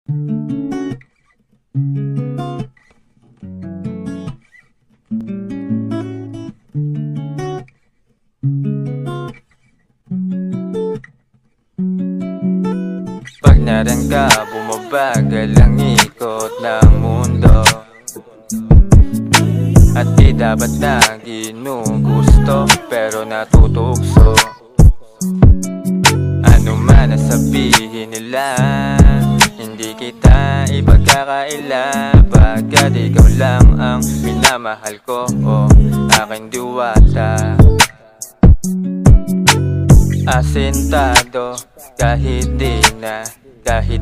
Pag naran ka, bumabagal ang ikot ng mundo, at di dapat na ginugusto pero natutukso. Ano man ang sabihin nila, hindi kita ipagkakaila, pagkat ikaw lang ang minamahal ko, aking diwata. Asintado kahit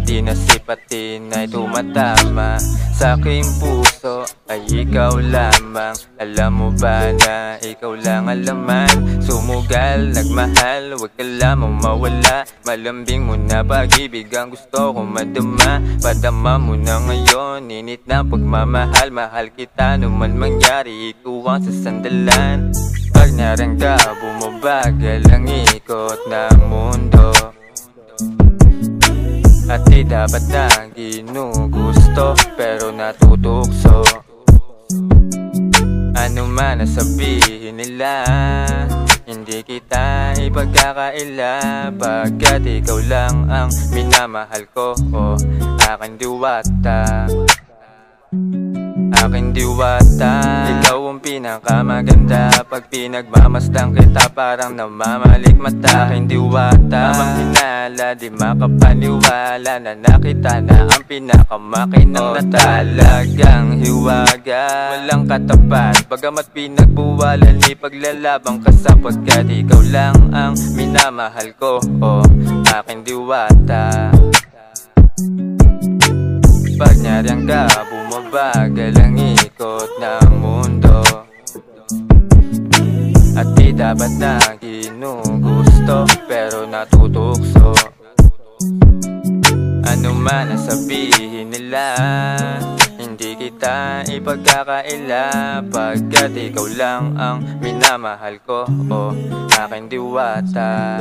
di na sipatin ay tumatama sa aking puso, ay ikaw lamang. Alam mo ba na ikaw lang ang laman? Sumugal, nagmahal, huwag ka lamang mawala. Malambing mo na pag-ibig ang gusto ko madama. Padama mo na ngayon, init na pagmamahal. Mahal kita naman mangyari, ikaw ang sasandalan. Pag naran ka, bumabagal ang ikot ng mundo, at di dapat na ginugusto pero natutukso. Ano man ang sabihin nila, hindi kita ipagkakaila, pagkat ikaw lang ang minamahal ko, aking diwata. Aking diwata, ikaw ang pinakamaganda. Pag pinagmamasdan kita parang namamalik mata. Aking diwata, tamang hinala, di makapaniwala na nakita na ang pinakamakinang na talagang hiwaga. Walang katapat, bagamat pinagbuwalan, ipaglalaban ka sapagkat ikaw lang ang minamahal ko, aking diwata. Pag naran ka, bumabagal ang ikot ng mundo, at di dapat na ginugusto pero natutukso. Ano man ang sabihin nila, hindi kita ipagkakaila, pagkat ikaw lang ang minamahal ko, aking diwata.